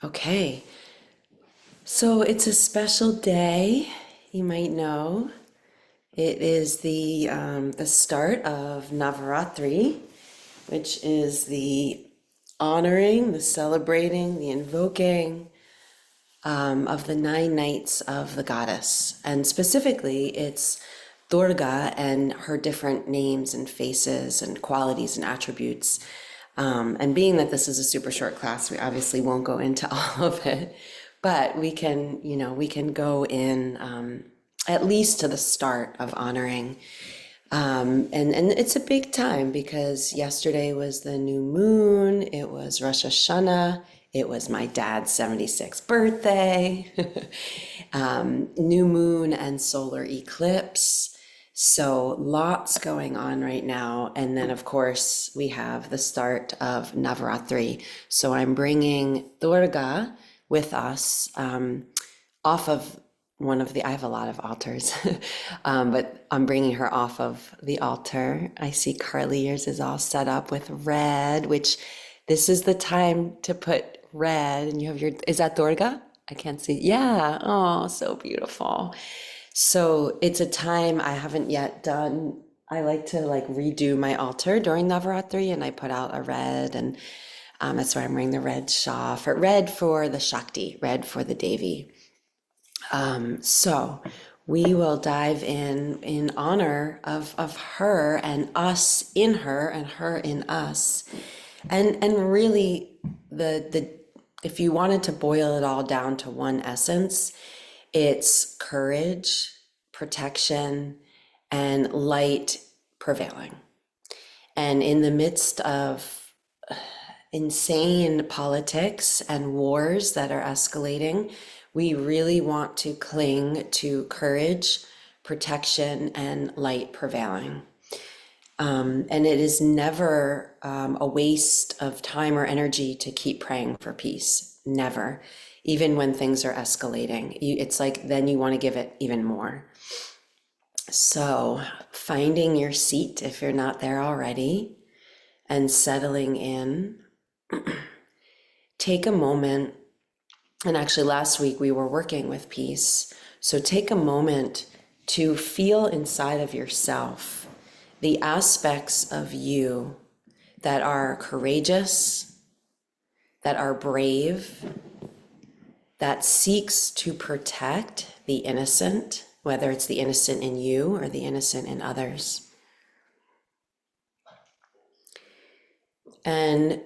Okay, so it's a special day. You might know it is the start of Navaratri, which is the honoring, the celebrating, the invoking of the 9 nights of the goddess, and specifically, it's Durga and her different names and faces and qualities and attributes. And being that this is a super short class, we obviously won't go into all of it, but we can go in at least to the start of honoring. And it's a big time because yesterday was the new moon, it was Rosh Hashanah, it was my dad's 76th birthday, new moon and solar eclipse. So lots going on right now. And then, of course, we have the start of Navaratri. So I'm bringing Durga with us off of I have a lot of altars, but I'm bringing her off of the altar. I see Carly, yours is all set up with red, which this is the time to put red. And you have is that Durga? I can't see. Yeah. Oh, so beautiful. So it's a time I haven't yet done. I like to redo my altar during Navaratri and I put out a red and that's why I'm wearing the red shawl for red for the Shakti, red for the Devi. So we will dive in honor of her and us in her and her in us. And really the if you wanted to boil it all down to one essence, it's courage, protection, and light prevailing. And in the midst of insane politics and wars that are escalating, we really want to cling to courage, protection, and light prevailing. And it is never a waste of time or energy to keep praying for peace. Never. Even when things are escalating, it's like then you want to give it even more. So, finding your seat if you're not there already and settling in. Take a moment, and actually last week we were working with peace. So take a moment to feel inside of yourself the aspects of you that are courageous, that are brave, that seeks to protect the innocent, whether it's the innocent in you or the innocent in others. And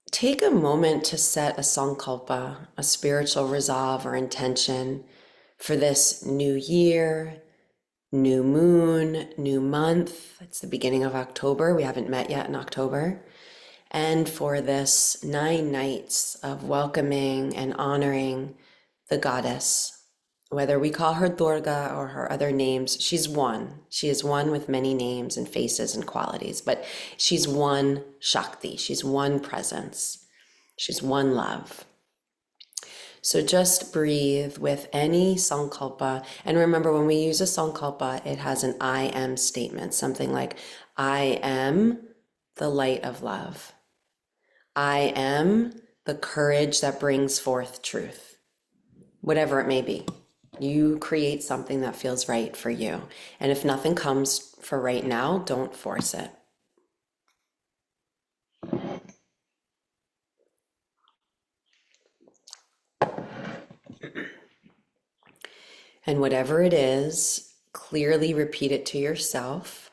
take a moment to set a sankalpa, a spiritual resolve or intention for this new year, new moon, new month. It's the beginning of October. We haven't met yet in October. And for this 9 nights of welcoming and honoring the goddess, whether we call her Durga or her other names, she's one. She is one with many names and faces and qualities, but she's one Shakti. She's one presence. She's one love. So just breathe with any sankalpa. And remember, when we use a sankalpa, it has an I am statement, something like, I am the light of love. I am the courage that brings forth truth, whatever it may be. You create something that feels right for you. And if nothing comes for right now, don't force it. And whatever it is, clearly repeat it to yourself.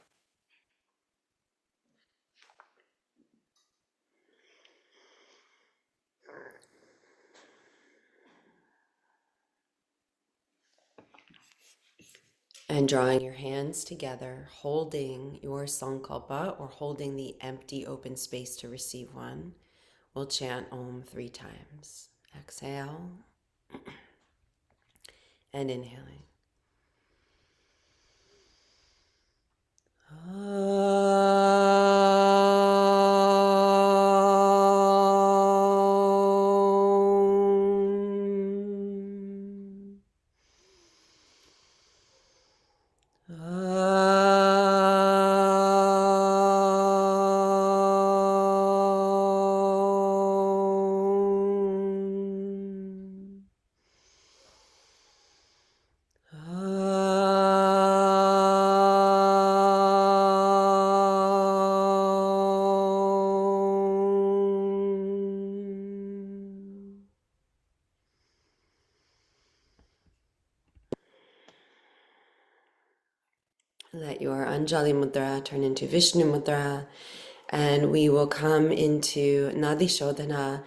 And drawing your hands together, holding your sankalpa or holding the empty open space to receive one, we'll chant Om 3 times. Exhale and inhaling. Let your Anjali Mudra turn into Vishnu Mudra, and we will come into Nadi Shodhana.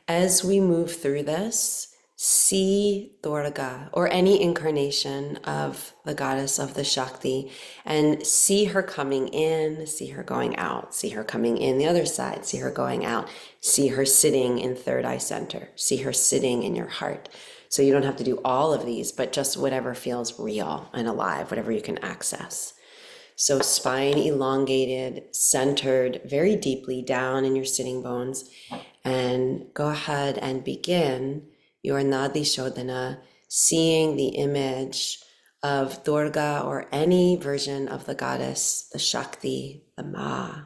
As we move through this, see Durga or any incarnation of the goddess of the Shakti and see her coming in, see her going out, see her coming in the other side, see her going out, see her sitting in third eye center, see her sitting in your heart. So you don't have to do all of these, but just whatever feels real and alive, whatever you can access. So spine elongated, centered very deeply down in your sitting bones. And go ahead and begin your Nadi Shodhana, seeing the image of Durga or any version of the goddess, the Shakti, the Ma.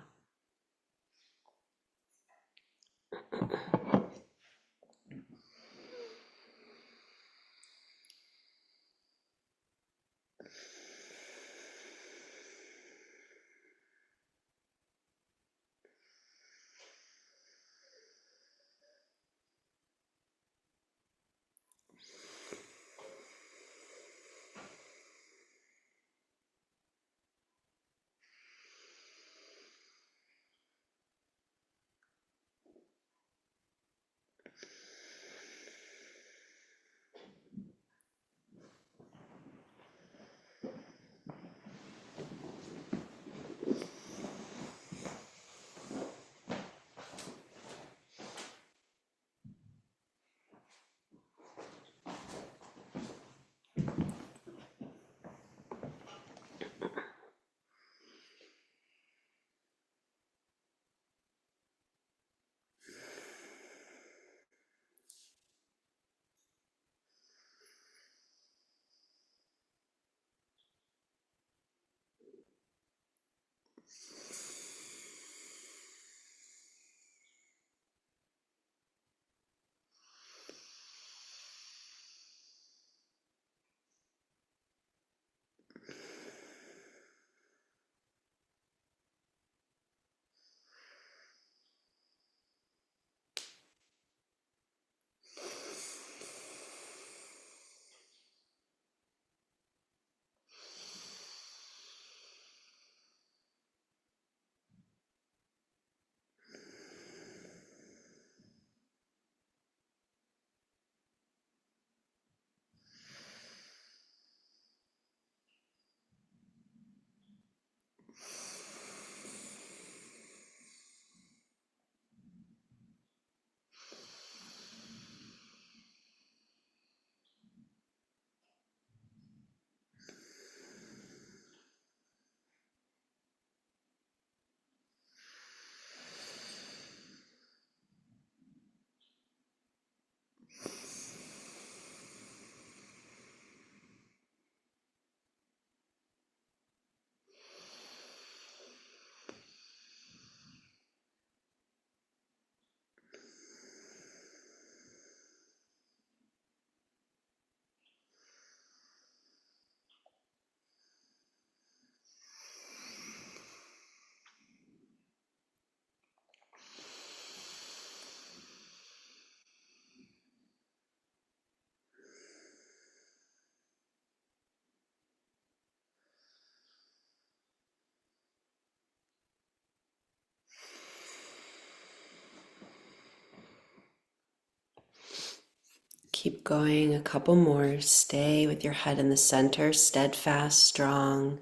Keep going a couple more. Stay with your head in the center, steadfast, strong,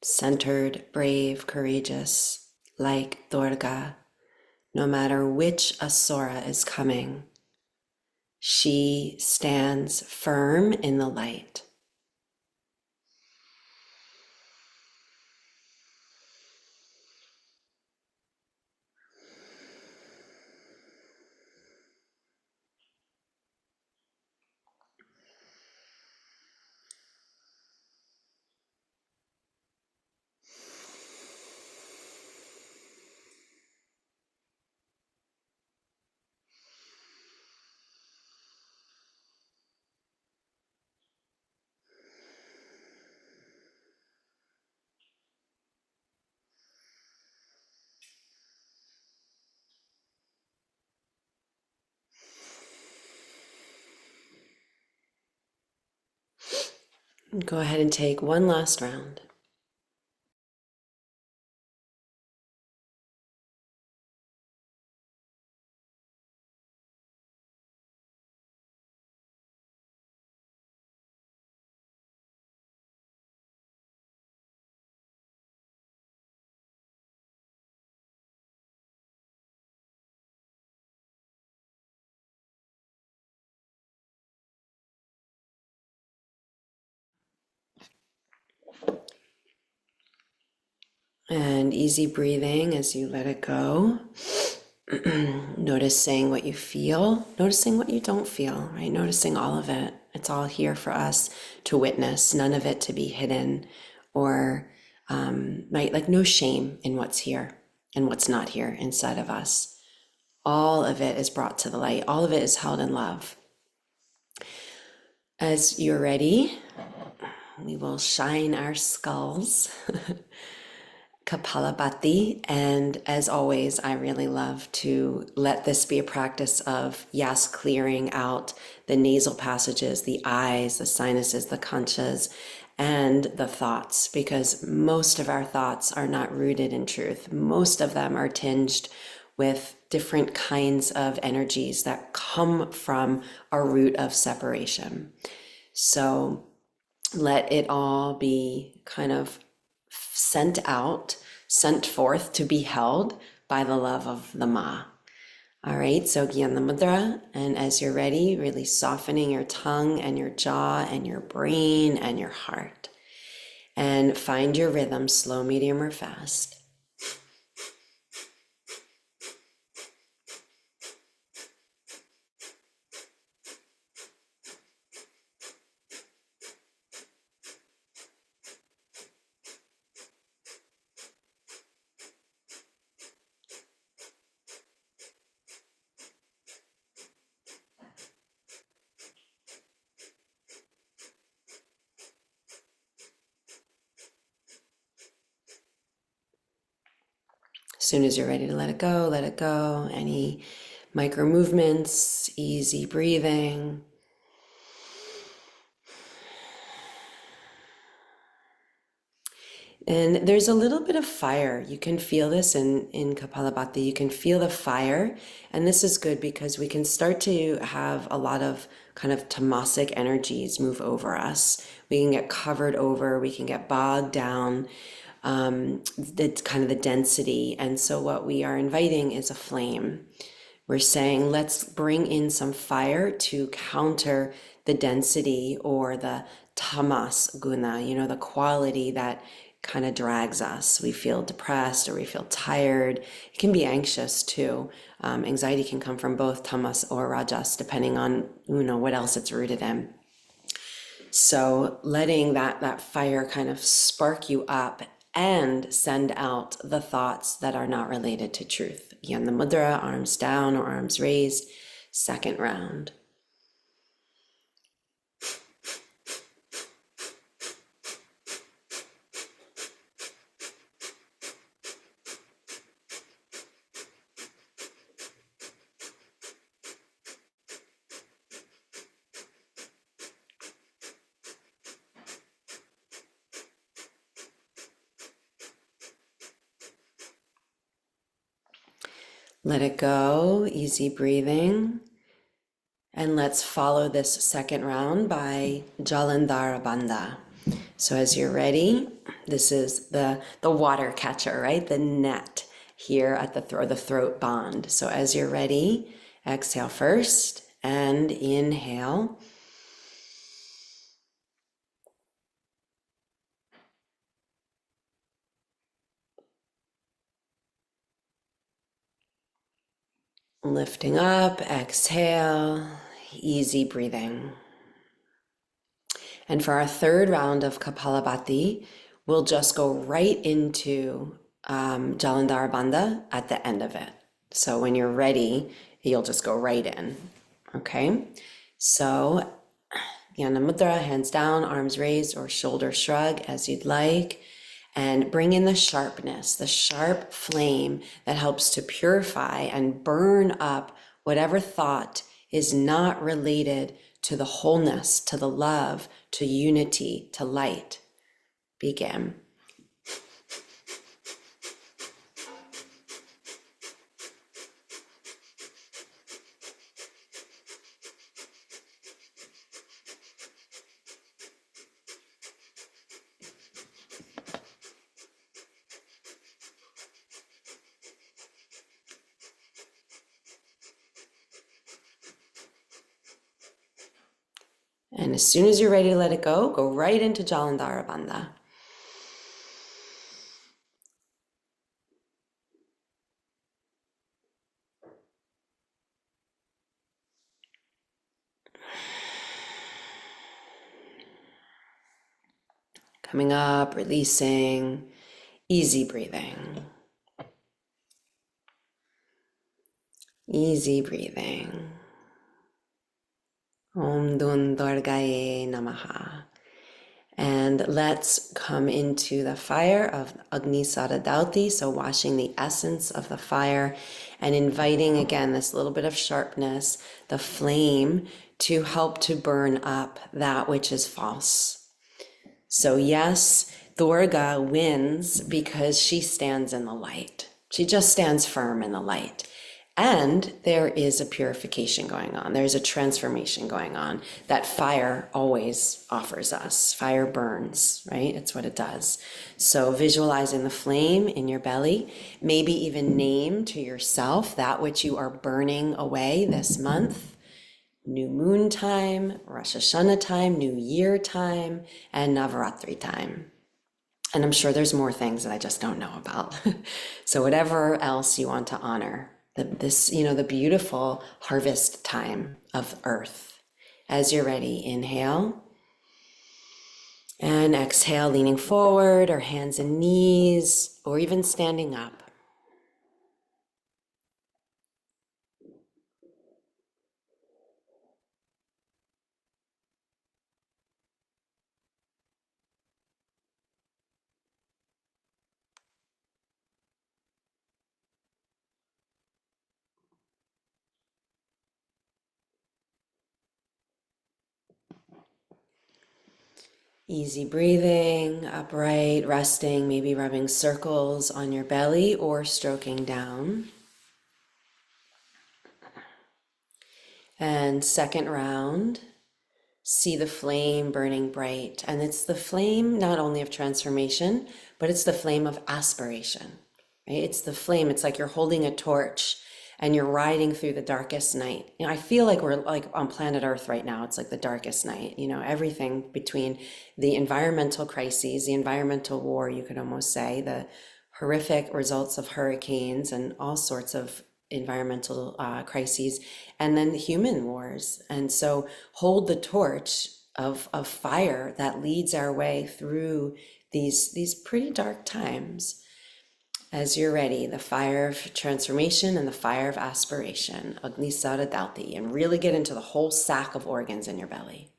centered, brave, courageous, like Durga. No matter which asura is coming, she stands firm in the light. Go ahead and take one last round. And easy breathing as you let it go. Noticing what you feel, noticing what you don't feel, right? Noticing all of it. It's all here for us to witness, none of it to be hidden or right, like no shame in what's here and what's not here inside of us. All of it is brought to the light. All of it is held in love. As you're ready, we will shine our skulls. Kapalabhati, and as always, I really love to let this be a practice of, yes, clearing out the nasal passages, the eyes, the sinuses, the conchas, and the thoughts, because most of our thoughts are not rooted in truth. Most of them are tinged with different kinds of energies that come from a root of separation. So let it all be kind of sent out, sent forth to be held by the love of the Ma. All right, so Gyana Mudra, and as you're ready, really softening your tongue and your jaw and your brain and your heart. And find your rhythm, slow, medium, or fast. As soon as you're ready to let it go, let it go. Any micro movements, easy breathing. And there's a little bit of fire. You can feel this in Kapalabhati. You can feel the fire. And this is good because we can start to have a lot of kind of tamasic energies move over us. We can get covered over. We can get bogged down. The kind of the density. And so what we are inviting is a flame. We're saying, let's bring in some fire to counter the density or the tamas guna, the quality that kind of drags us. We feel depressed or we feel tired. It can be anxious too. Anxiety can come from both tamas or rajas, depending on, what else it's rooted in. So letting that fire kind of spark you up and send out the thoughts that are not related to truth. Again, the mudra, arms down or arms raised, second round. Let it go, easy breathing. And let's follow this second round by Jalandhara Bandha. So as you're ready, this is the water catcher, right? The net here at the throat bond. So as you're ready, exhale first and inhale. Lifting up, exhale, easy breathing. And for our third round of Kapalabhati, we'll just go right into Jalandhara Bandha at the end of it. So when you're ready, you'll just go right in. Okay? So Jnana Mudra, hands down, arms raised or shoulder shrug as you'd like. And bring in the sharpness, the sharp flame that helps to purify and burn up whatever thought is not related to the wholeness, to the love, to unity, to light. Begin. And as soon as you're ready to let it go right into Jalandhara Bandha. Coming up, releasing, easy breathing. Easy breathing. Om Dun Durgaye Namaha. And let's come into the fire of Agni Saradauti, so washing the essence of the fire and inviting again this little bit of sharpness, the flame, to help to burn up that which is false. So yes, Durga wins because she stands in the light. She just stands firm in the light. And there is a purification going on. There's a transformation going on that fire always offers us. Fire burns, right? It's what it does. So visualizing the flame in your belly, maybe even name to yourself that which you are burning away this month. New moon time, Rosh Hashanah time, New Year time, and Navarātri time. And I'm sure there's more things that I just don't know about. So whatever else you want to honor, the beautiful harvest time of earth. As you're ready, inhale and exhale, leaning forward or hands and knees, or even standing up. Easy breathing, upright, resting, maybe rubbing circles on your belly or stroking down. And second round, see the flame burning bright. And it's the flame not only of transformation, but it's the flame of aspiration, right? It's the flame, it's like you're holding a torch and you're riding through the darkest night. I feel like we're like on planet Earth right now. It's like the darkest night, everything between the environmental crises, the environmental war, you could almost say, the horrific results of hurricanes and all sorts of environmental crises, and then the human wars. And so hold the torch of fire that leads our way through these pretty dark times. As you're ready, the fire of transformation and the fire of aspiration, Agni Saradauti, and really get into the whole sack of organs in your belly.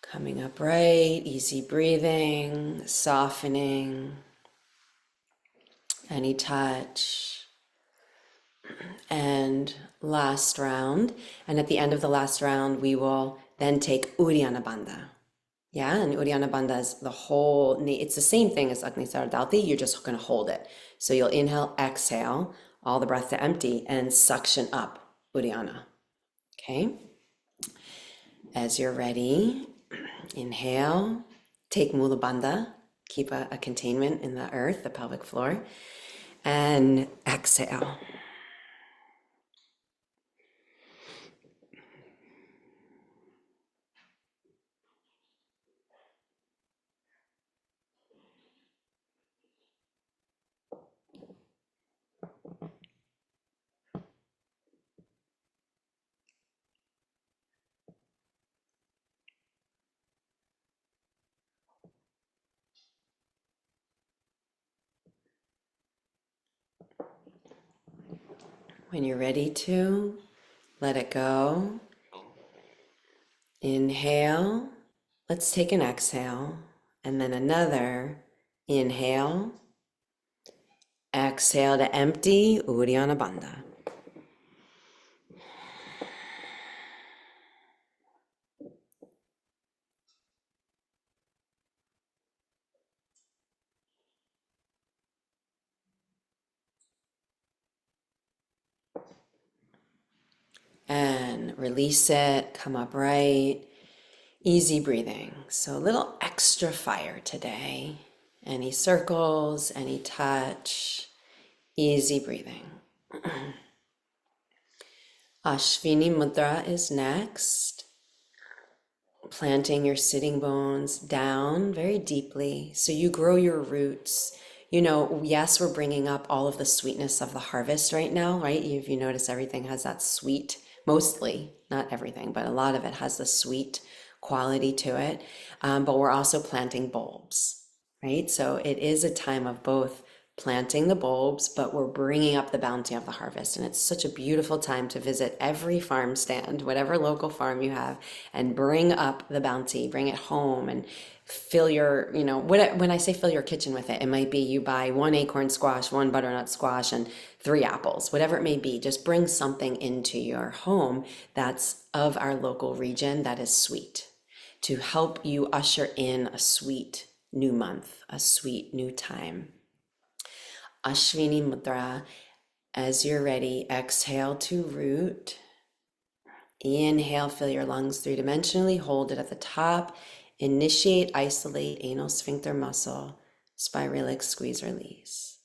Coming upright, easy breathing, softening any touch. And last round. And at the end of the last round, we will then take Uddiyana Bandha. Yeah, and Uddiyana Bandha is the whole, it's the same thing as Agni Saradauti, you're just going to hold it. So you'll inhale, exhale, all the breath to empty, and suction up Uddiyana. Okay? As you're ready, inhale, take Mula Bandha, keep a containment in the earth, the pelvic floor, and exhale. When you're ready to, let it go. Inhale. Let's take an exhale. And then another inhale. Exhale to empty, Uddiyana Bandha. And release it, come upright. Easy breathing. So a little extra fire today. Any circles, any touch, Easy breathing. Ashwini Mudra is next. Planting your sitting bones down very deeply so you grow your roots. You know, yes, we're bringing up all of the sweetness of the harvest right now, right? If you notice, everything has that sweet, mostly, not everything, but a lot of it has the sweet quality to it. But we're also planting bulbs, right? So it is a time of both planting the bulbs, but we're bringing up the bounty of the harvest. And it's such a beautiful time to visit every farm stand, whatever local farm you have, and bring up the bounty, bring it home and fill your, when I say fill your kitchen with it, it might be you buy one acorn squash, one butternut squash, and three apples, whatever it may be. Just bring something into your home that's of our local region that is sweet to help you usher in a sweet new month, a sweet new time. Ashwini Mudra. As you're ready, exhale to root. Inhale, fill your lungs three-dimensionally, hold it at the top. Initiate, isolate, anal sphincter muscle, spiralic squeeze, release.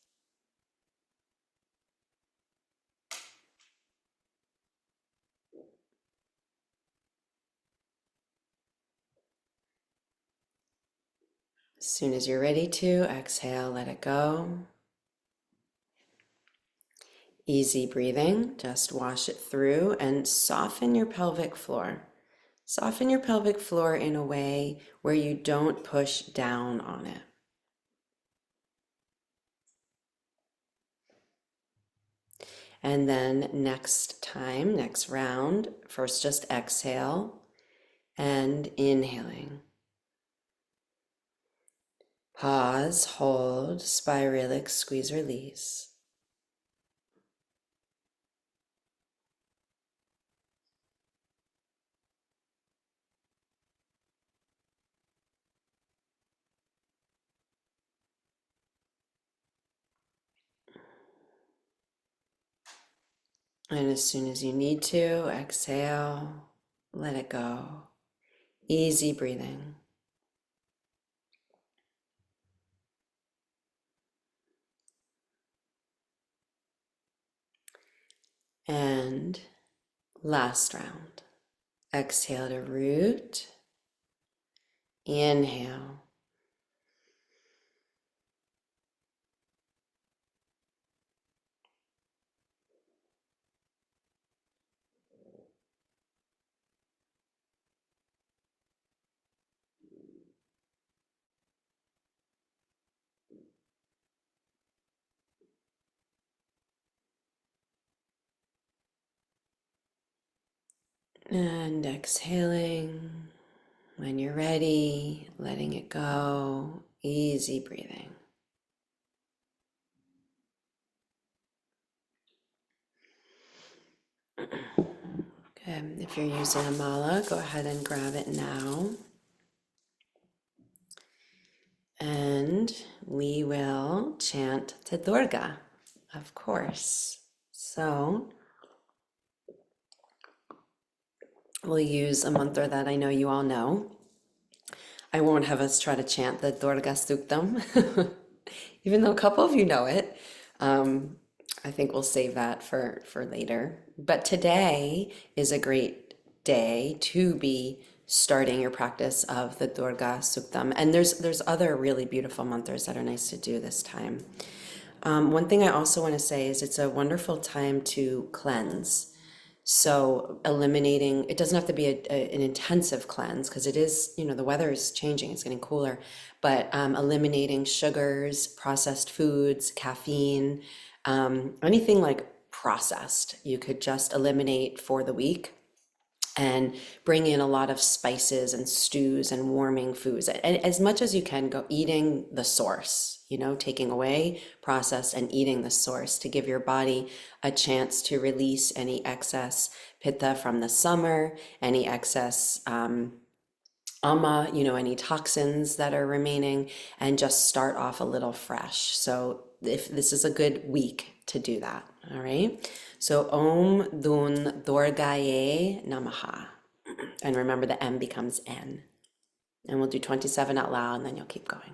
As soon as you're ready to, exhale, let it go. Easy breathing, just wash it through and soften your pelvic floor. Soften your pelvic floor in a way where you don't push down on it. And then next time, next round, first just exhale and inhaling. Pause, hold, spiralic squeeze, release. And as soon as you need to, exhale, let it go. Easy breathing. And last round. Exhale to root. Inhale. And exhaling. When you're ready, letting it go. Easy breathing. Good. If you're using a mala, go ahead and grab it now. And we will chant to Durga, of course. So we'll use a mantra that I know you all know. I won't have us try to chant the Durga Suktam, even though a couple of you know it. I think we'll save that for later. But today is a great day to be starting your practice of the Durga Suktam. And there's other really beautiful mantras that are nice to do this time. One thing I also want to say is it's a wonderful time to cleanse. So eliminating, it doesn't have to be an intensive cleanse because it is, the weather is changing, it's getting cooler, but eliminating sugars, processed foods, caffeine, anything like processed, you could just eliminate for the week and bring in a lot of spices and stews and warming foods. And as much as you can, go eating the source, taking away processed and eating the source to give your body a chance to release any excess pitta from the summer, any excess ama, any toxins that are remaining, and just start off a little fresh. So if this is a good week to do that, all right? So Om Dun Durgaye Namaha. And remember the M becomes N. And we'll do 27 out loud and then you'll keep going.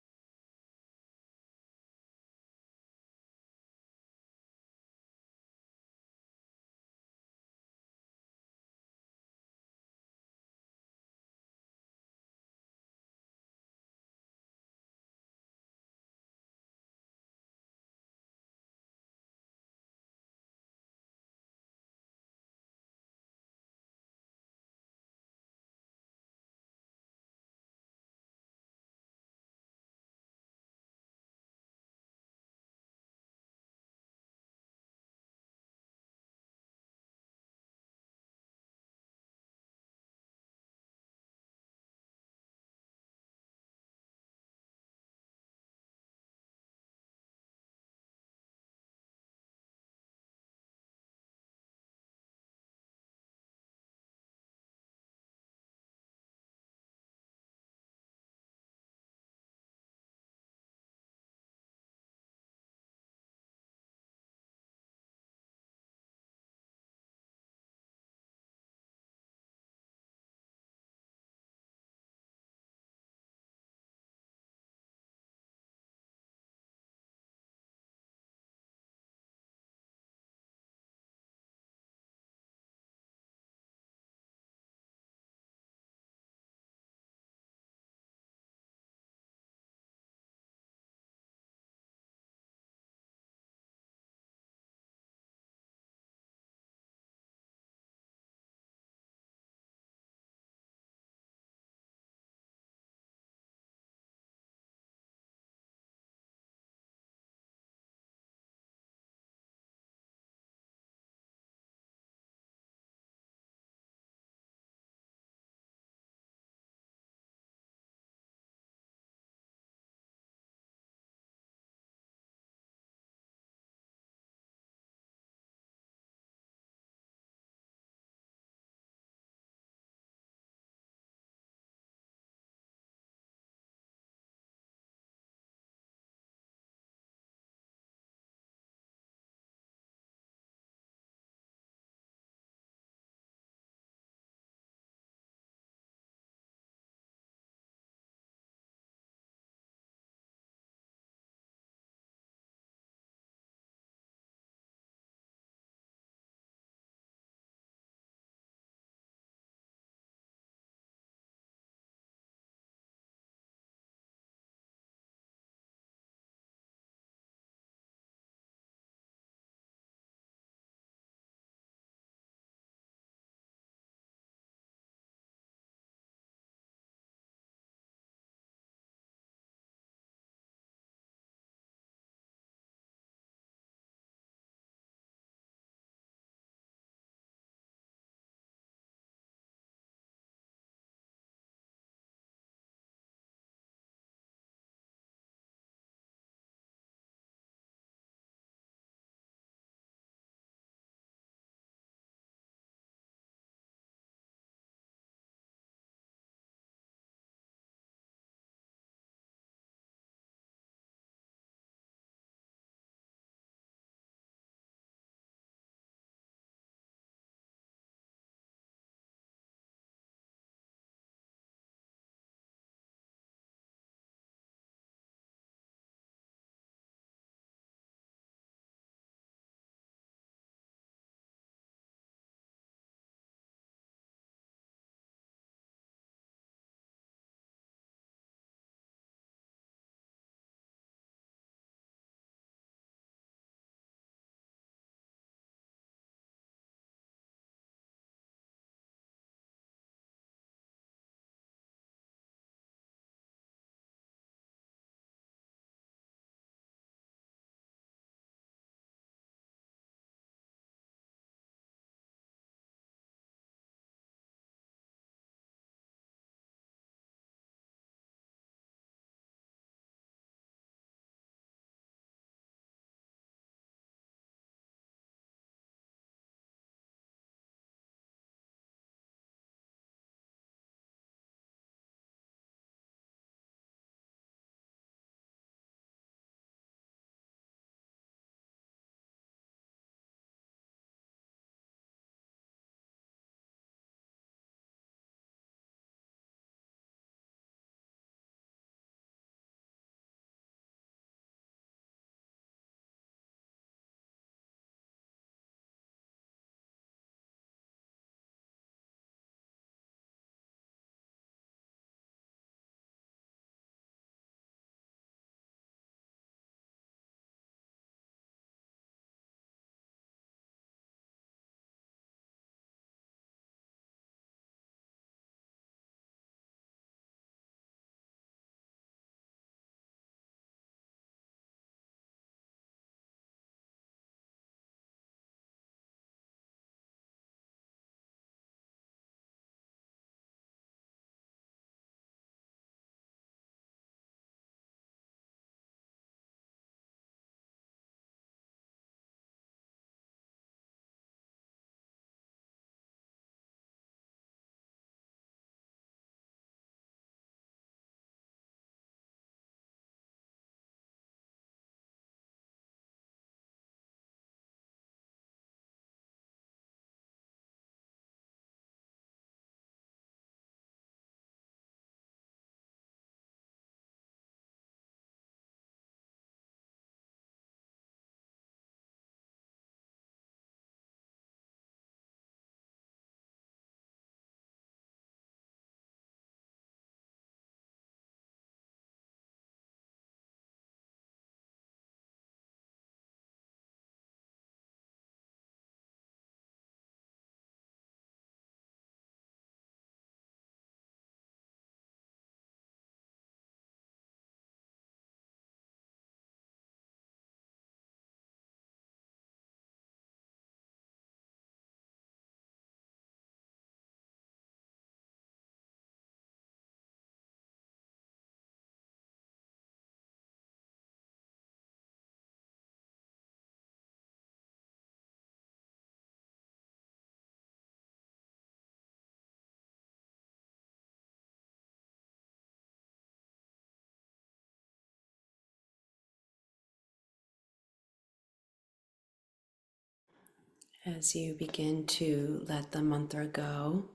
As you begin to let the mantra go,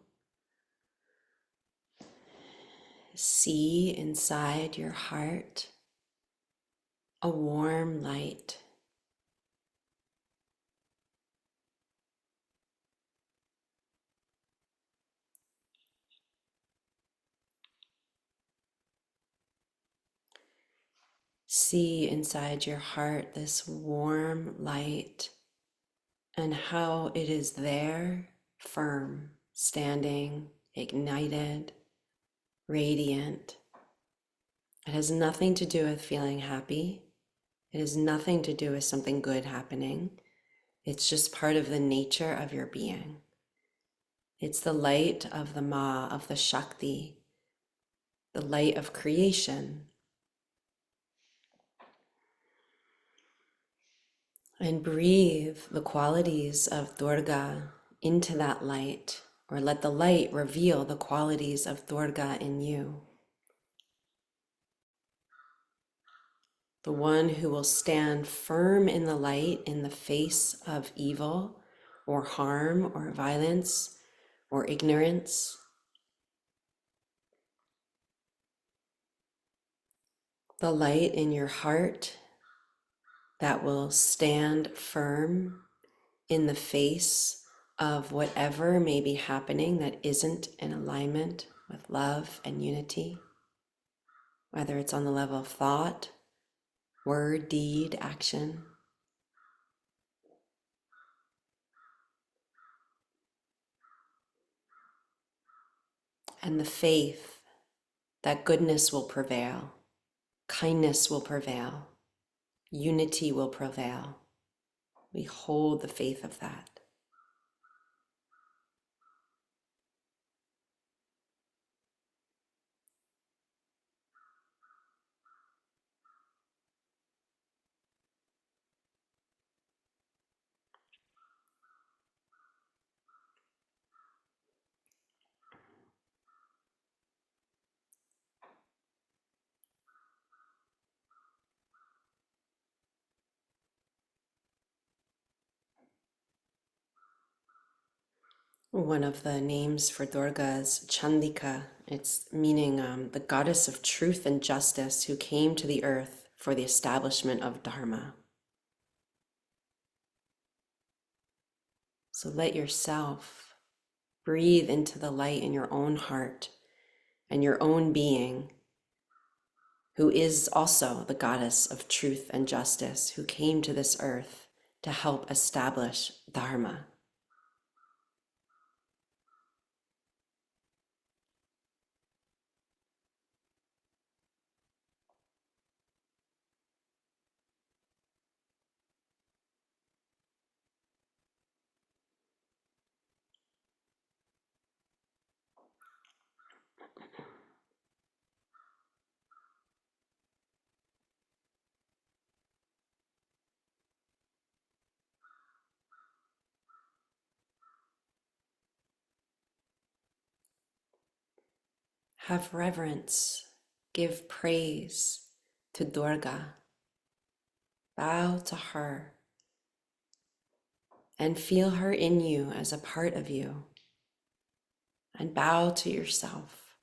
see inside your heart a warm light. See inside your heart this warm light and how it is there, firm, standing, ignited, radiant. It has nothing to do with feeling happy. It has nothing to do with something good happening. It's just part of the nature of your being. It's the light of the Ma, of the Shakti, the light of creation. And breathe the qualities of Durga into that light, or let the light reveal the qualities of Durga in you. The one who will stand firm in the light in the face of evil or harm or violence or ignorance. The light in your heart that will stand firm in the face of whatever may be happening that isn't in alignment with love and unity, whether it's on the level of thought, word, deed, action. And the faith that goodness will prevail, kindness will prevail, unity will prevail. We hold the faith of that. One of the names for Durga is Chandika. It's meaning the goddess of truth and justice who came to the earth for the establishment of Dharma. So let yourself breathe into the light in your own heart and your own being, who is also the goddess of truth and justice, who came to this earth to help establish Dharma. Have reverence, give praise to Durga, bow to her, and feel her in you as a part of you, and bow to yourself.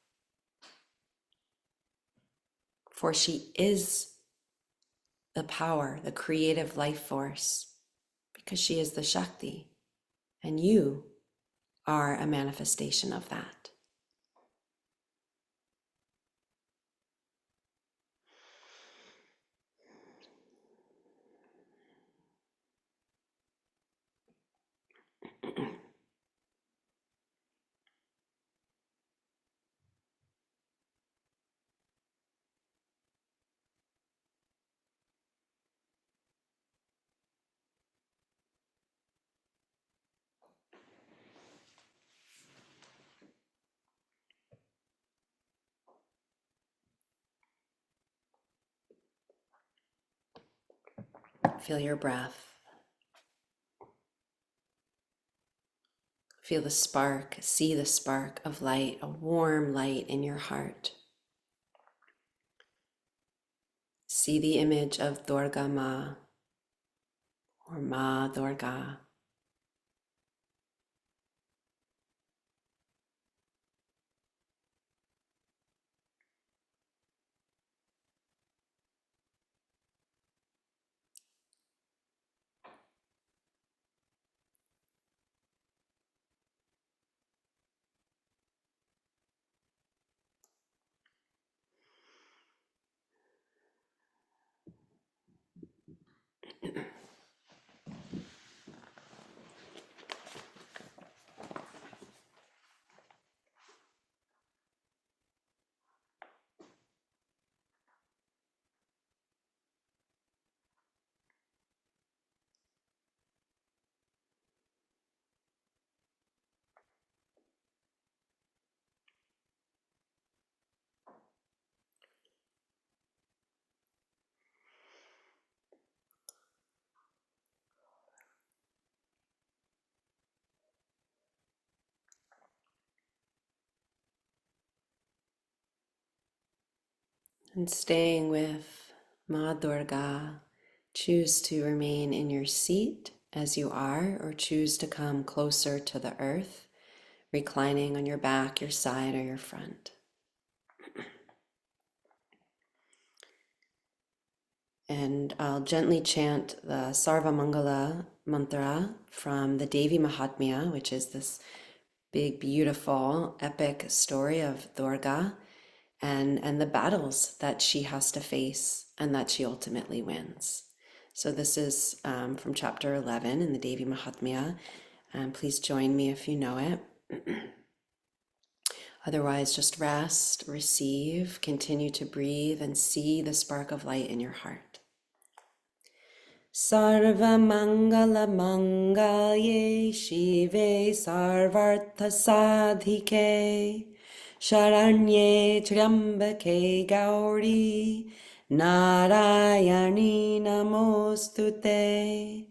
For she is the power, the creative life force, because she is the Shakti, and you are a manifestation of that. Feel your breath. Feel the spark, see the spark of light, a warm light in your heart. See the image of Durga Ma or Ma Durga. And staying with Ma Durga, choose to remain in your seat as you are, or choose to come closer to the earth, reclining on your back, your side, or your front. And I'll gently chant the Sarva Mangala mantra from the Devi Mahatmya, which is this big, beautiful, epic story of Durga and the battles that she has to face and that she ultimately wins. So this is from chapter 11 in the Devi Mahatmya. Please join me if you know it. Otherwise, just rest, receive, continue to breathe, and see the spark of light in your heart. Sarva Mangala Mangalye Shive Sarvartha Sadhike Sharanye Triambake Gauri Narayani Namostute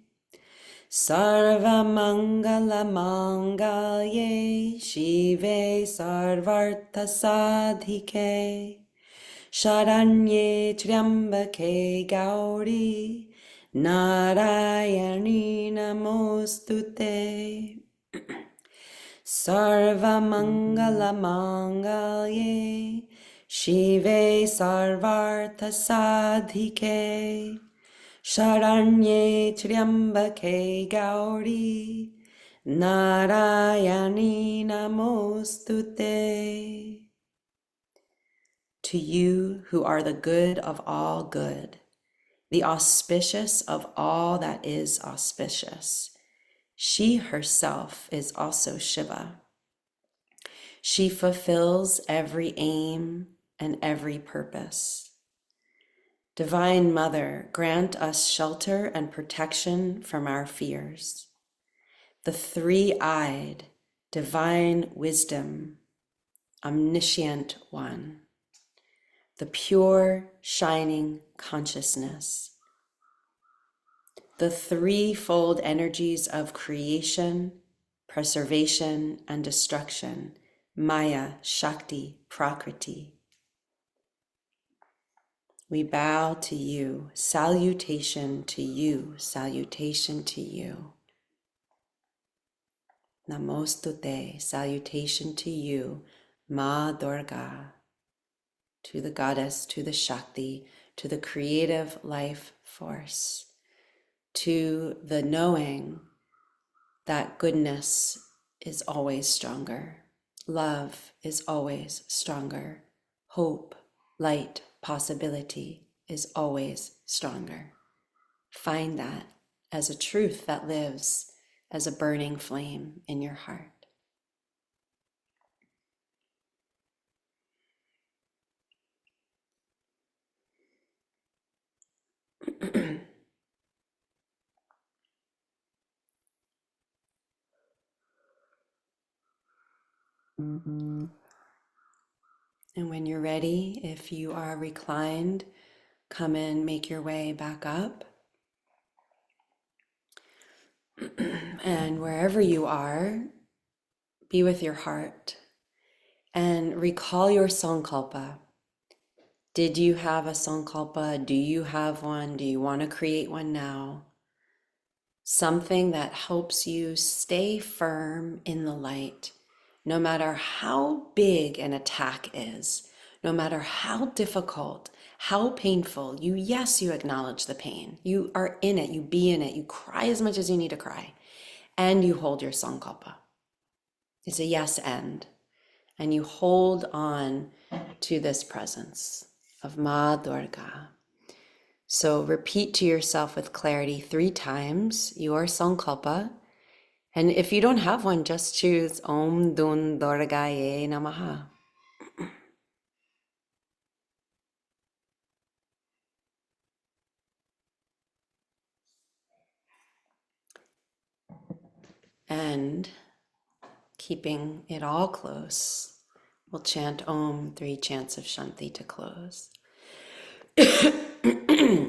Sarva Mangala Mangalye Shive Sarvartha Sadhike Sharanye Triambake Gauri Narayani Namostute Sarva Mangala Mangalye Shive Sarvartha Sadhike Sharanye Triambake Gauri Narayani Namostute. To you who are the good of all good, the auspicious of all that is auspicious, she herself is also Shiva. She fulfills every aim and every purpose. Divine Mother, grant us shelter and protection from our fears. The three-eyed, divine wisdom, omniscient one, the pure, shining consciousness, the threefold energies of creation, preservation, and destruction, Maya, Shakti, Prakriti. We bow to you, salutation to you, salutation to you. Namostute, salutation to you, Ma Durga, to the goddess, to the Shakti, to the creative life force, to the knowing that goodness is always stronger, love is always stronger, hope, light, possibility is always stronger. Find that as a truth that lives as a burning flame in your heart. And when you're ready, if you are reclined, come and make your way back up. And wherever you are, be with your heart and recall your sankalpa. Did you have a sankalpa? Do you have one? Do you want to create one now? Something that helps you stay firm in the light, no matter how big an attack is, no matter how difficult, how painful. You acknowledge the pain. You are in it, you be in it, you cry as much as you need to cry, and you hold your sankalpa. It's a yes and you hold on to this presence of Ma Durga. So repeat to yourself with clarity 3 times your sankalpa. And if you don't have one, just choose Om Dun Durgaye Namaha. And keeping it all close, we'll chant Om 3 chants of Shanti to close.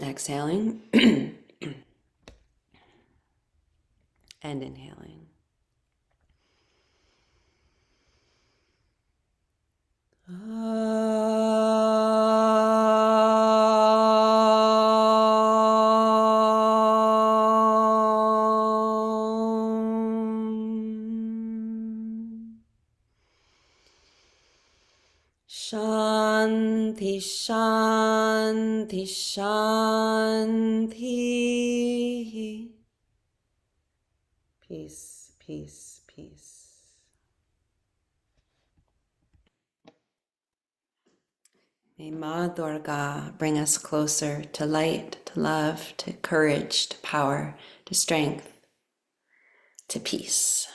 Exhaling and inhaling. Shanti, Shanti, Shanti. Peace, peace, peace. May Ma Durga bring us closer to light, to love, to courage, to power, to strength, to peace.